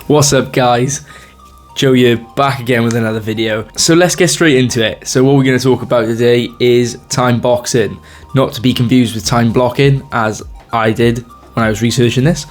What's up, guys? Joe here, back again with another video. So let's get straight into it. So what we're going to talk about today is time boxing, not to be confused with time blocking as I did when I was researching this,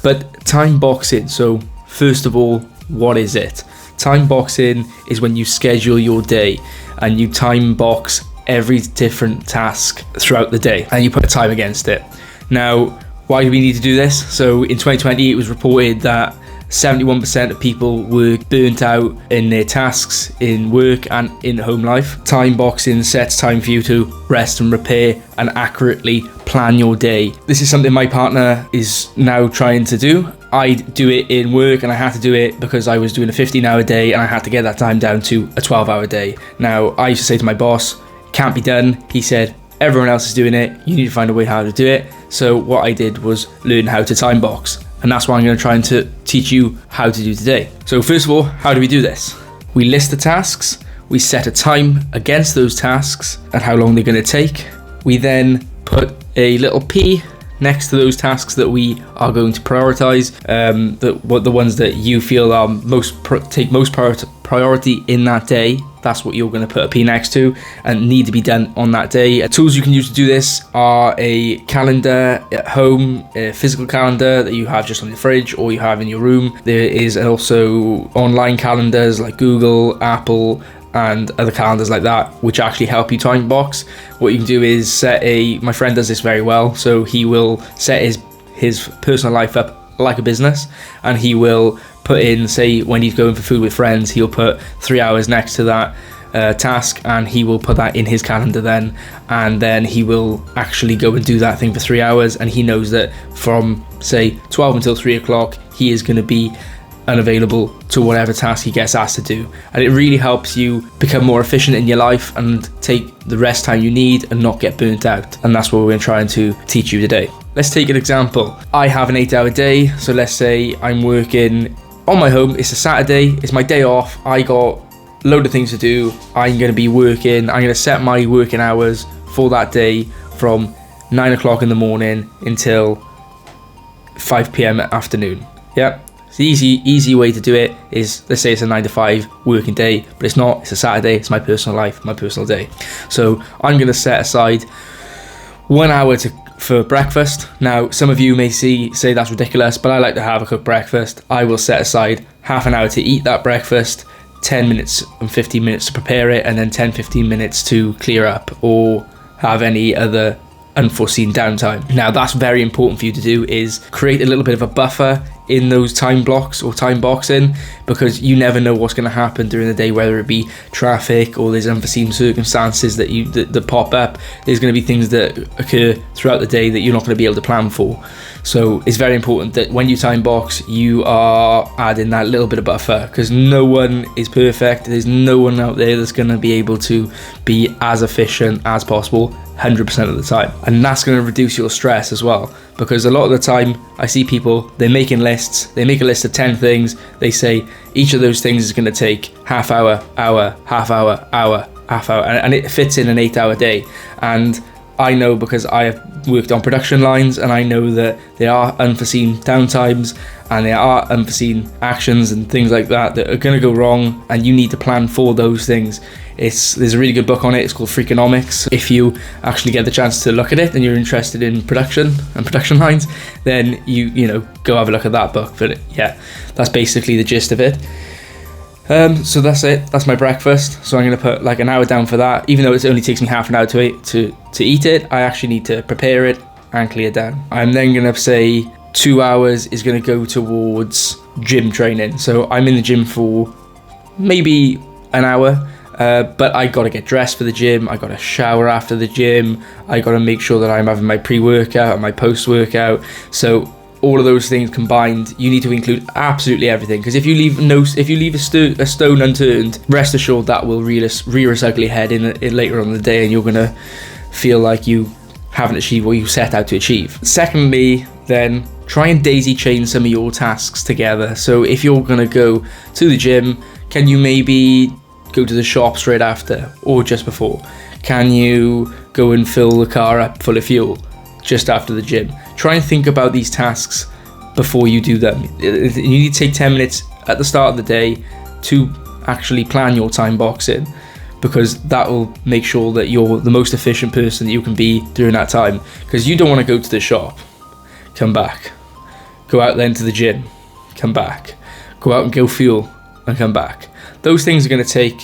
but time boxing. So first of all, what is it? Time boxing is when you schedule your day and you time box every different task throughout the day and you put a time against it. Now, why do we need to do this? So in 2020, it was reported that 71% of people were burnt out in their tasks in work and in home life. Time boxing sets time for you to rest and repair and accurately plan your day. This is something my partner is now trying to do. I do it in work and I had to do it because I was doing a 15-hour day and I had to get that time down to a 12-hour day. Now, I used to say to my boss, can't be done. He said, everyone else is doing it. You need to find a way how to do it. So what I did was learn how to time box. And that's what I'm going to try and teach you how to do today. So first of all, how do we do this? We list the tasks, we set a time against those tasks and how long they're going to take. We then put a little P next to those tasks that we are going to prioritize, the ones that you feel are take most priority in that day. That's what you're going to put a P next to and need to be done on that day. Tools you can use to do this are a calendar at home, a physical calendar that you have just on your fridge or you have in your room. There is also online calendars like Google, Apple, and other calendars like that, which actually help you time box. What you can do is my friend does this very well, so he will set his personal life up like a business, and he will put in, say when he's going for food with friends, he'll put 3 hours next to that task, and he will put that in his calendar then, and then he will actually go and do that thing for 3 hours, and he knows that from say 12 until 3 o'clock he is going to be unavailable to whatever task he gets asked to do. And it really helps you become more efficient in your life and take the rest time you need and not get burnt out. And that's what we're trying to teach you today. Let's take an example. I have an 8-hour day, so let's say I'm working on my home. It's a Saturday, it's my day off, I got a load of things to do. I'm going to be working, I'm going to set my working hours for that day from 9 o'clock in the morning until 5 p.m. afternoon. Yeah. The easy way to do it is, let's say it's a 9 to 5 working day, but it's not, it's a Saturday, it's my personal life, my personal day. So I'm going to set aside 1 hour for breakfast. Now, some of you may say that's ridiculous, but I like to have a cooked breakfast. I will set aside half an hour to eat that breakfast, 10 minutes and 15 minutes to prepare it, and then 10-15 minutes to clear up or have any other unforeseen downtime. Now, that's very important for you to do, is create a little bit of a buffer in those time blocks or time boxing, because you never know what's going to happen during the day, whether it be traffic or there's unforeseen circumstances that pop up. There's going to be things that occur throughout the day that you're not going to be able to plan for. So it's very important that when you time box, you are adding that little bit of buffer, because no one is perfect. There's no one out there that's going to be able to be as efficient as possible 100% of the time, and that's going to reduce your stress as well, because a lot of the time I see people, they're making lists, they make a list of 10 things, they say each of those things is going to take half hour, half hour, half hour, and it fits in an 8-hour day. And I know, because I have worked on production lines, and I know that there are unforeseen downtimes and there are unforeseen actions and things like that are going to go wrong, and you need to plan for those things. There's a really good book on it. It's called Freakonomics. If you actually get the chance to look at it and you're interested in production and production lines, then you know, go have a look at that book. But yeah, that's basically the gist of it. So that's it. That's my breakfast. So I'm going to put like an hour down for that. Even though it only takes me half an hour to eat it, I actually need to prepare it and clear down. I'm then going to say 2 hours is going to go towards gym training. So I'm in the gym for maybe an hour. But I got to get dressed for the gym, I got to shower after the gym, I got to make sure that I'm having my pre-workout and my post-workout. So all of those things combined, you need to include absolutely everything, because if you leave a stone unturned, rest assured that will rear its ugly head in later on in the day, and you're going to feel like you haven't achieved what you set out to achieve. Secondly, then, try and daisy chain some of your tasks together. So if you're going to go to the gym, can you maybe go to the shop straight after or just before? Can you go and fill the car up full of fuel just after the gym? Try and think about these tasks before you do them. You need to take 10 minutes at the start of the day to actually plan your time boxing, because that will make sure that you're the most efficient person that you can be during that time. Because you don't want to go to the shop, come back, go out then to the gym, come back, go out and go fuel and come back. Those things are going to take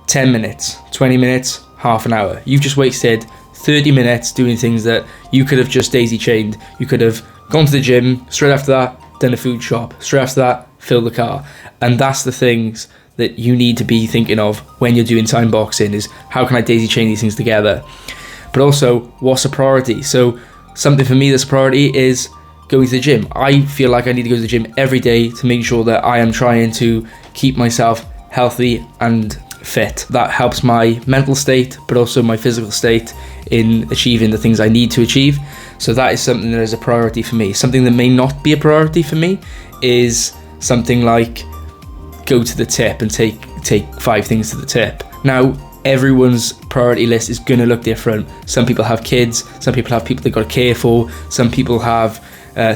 10 minutes, 20 minutes, half an hour. You've just wasted 30 minutes doing things that you could have just daisy chained. You could have gone to the gym, straight after that done a food shop, straight after that fill the car. And that's the things that you need to be thinking of when you're doing time boxing, is how can I daisy chain these things together? But also, what's a priority? So something for me that's a priority is going to the gym. I feel like I need to go to the gym every day to make sure that I am trying to keep myself healthy and fit. That helps my mental state, but also my physical state in achieving the things I need to achieve. So that is something that is a priority for me. Something that may not be a priority for me is something like go to the tip and take 5 things to the tip. Now, everyone's priority list is going to look different. Some people have kids, some people have people they've got to care for, some people have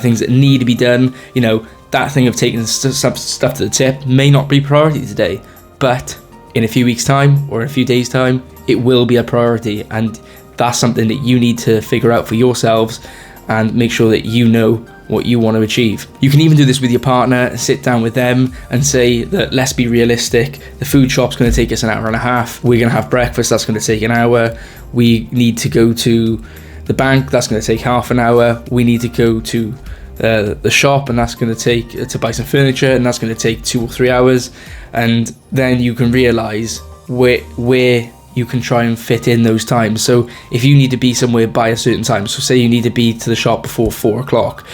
things that need to be done. You know, that thing of taking stuff to the tip may not be priority today, but in a few weeks' time or in a few days' time, it will be a priority. And that's something that you need to figure out for yourselves and make sure that you know what you want to achieve. You can even do this with your partner, sit down with them and say that, let's be realistic, the food shop's going to take us an hour and a half, we're going to have breakfast, that's going to take an hour, we need to go to the bank, that's going to take half an hour, we need to go to the shop, and that's going to take to buy some furniture, and that's going to take 2 or 3 hours. And then you can realize where you can try and fit in those times. So if you need to be somewhere by a certain time, so say you need to be to the shop before 4 o'clock,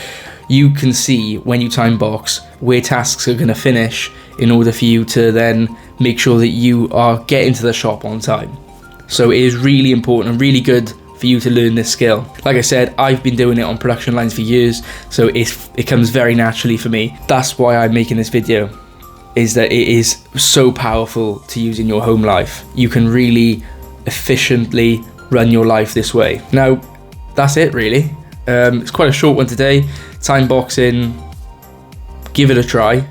you can see when you time box where tasks are going to finish in order for you to then make sure that you are getting to the shop on time. So it is really important and really good for you to learn this skill. Like I said, I've been doing it on production lines for years, so it comes very naturally for me. That's why I'm making this video, is that it is so powerful to use in your home life. You can really efficiently run your life this way. Now, that's it really. It's quite a short one today. Time boxing, give it a try.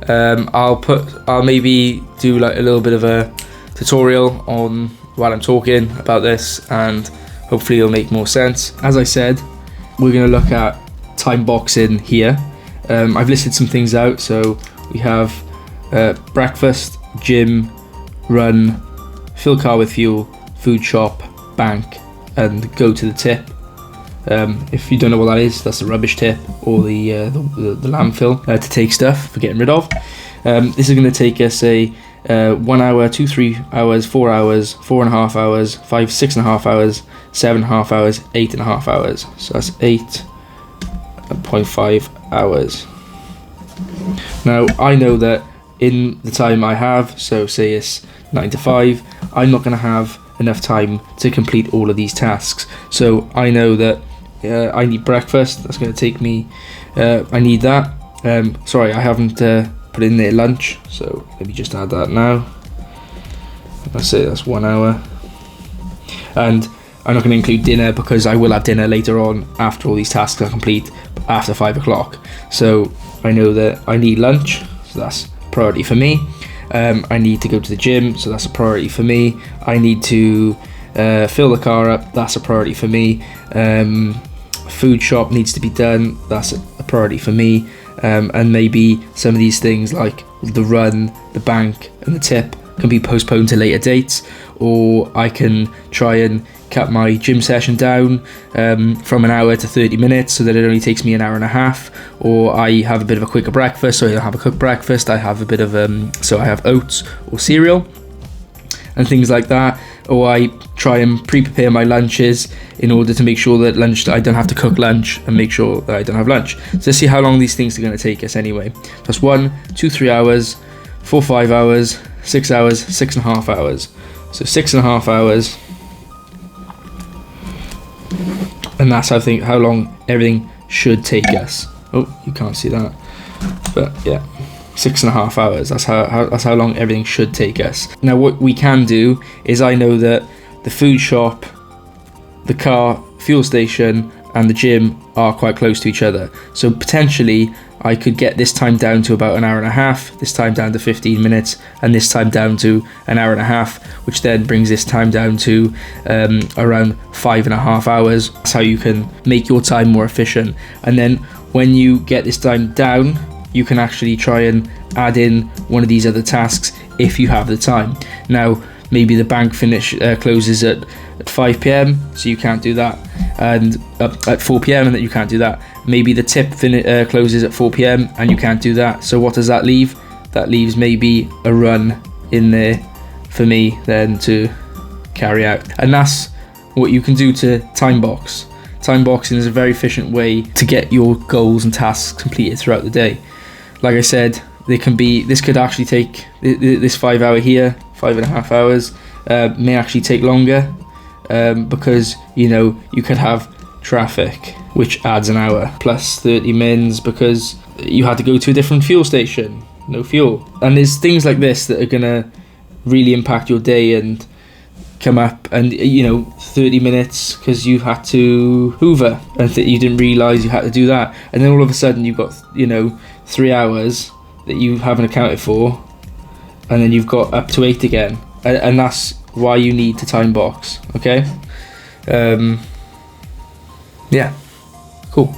I'll maybe do like a little bit of a tutorial on while I'm talking about this, and hopefully it'll make more sense. As I said, we're going to look at time boxing here. I've listed some things out. So we have breakfast, gym, run, fill car with fuel, food shop, bank, and go to the tip. If you don't know what that is, that's the rubbish tip or the landfill to take stuff for getting rid of. This is going to take us 1 hour, 2, 3 hours, 4 hours, 4.5 hours, 5, 6.5 hours, 7.5 hours, 8.5 hours. So that's 8.5 hours. Now, I know that in the time I have, so say it's 9 to 5, I'm not going to have enough time to complete all of these tasks. So I know that I need breakfast. That's going to take me, I need that. Sorry, I haven't put in there lunch, so let me just add that now. Let's say that's 1 hour. And I'm not going to include dinner because I will have dinner later on after all these tasks are complete, after 5 o'clock. So I know that I need lunch, so that's a priority for me. I need to go to the gym, so that's a priority for me. I need to fill the car up, that's a priority for me. Food shop needs to be done, that's a priority for me. And maybe some of these things like the run, the bank, and the tip can be postponed to later dates, or I can try and cut my gym session down from an hour to 30 minutes so that it only takes me an hour and a half, or I have a bit of a quicker breakfast, so I don't have a cooked breakfast, I have a bit of so I have oats or cereal and things like that, or I try and pre-prepare my lunches in order to make sure that I don't have to cook lunch and make sure that I don't have lunch. So let's see how long these things are going to take us anyway. That's 1, 2, 3 hours, 4, 5 hours, 6 hours, 6.5 hours. So 6.5 hours. And that's how long everything should take us. Oh, you can't see that, but yeah, 6.5 hours. That's how long everything should take us. Now, what we can do is, I know that the food shop, the car, fuel station, and the gym are quite close to each other. So potentially I could get this time down to about an hour and a half, this time down to 15 minutes, and this time down to an hour and a half, which then brings this time down to around 5.5 hours. That's how you can make your time more efficient. And then when you get this time down, you can actually try and add in one of these other tasks if you have the time. Now, maybe the bank closes at 5 p.m, so you can't do that, and at 4 p.m, and that you can't do that. Maybe the tip closes at 4 p.m, and you can't do that. So what does that leave? That leaves maybe a run in there for me then to carry out. And that's what you can do to Timebox. Timeboxing is a very efficient way to get your goals and tasks completed throughout the day. Like I said, this could actually take this 5 hour here, 5.5 hours, may actually take longer, because you could have traffic, which adds an hour, plus 30 mins because you had to go to a different fuel station, no fuel. And there's things like this that are gonna really impact your day and come up, and 30 minutes because you had to hoover and you didn't realize you had to do that, and then all of a sudden you've got 3 hours that you haven't accounted for, and then you've got up to 8 again, and that's why you need to time box. Okay, yeah, cool.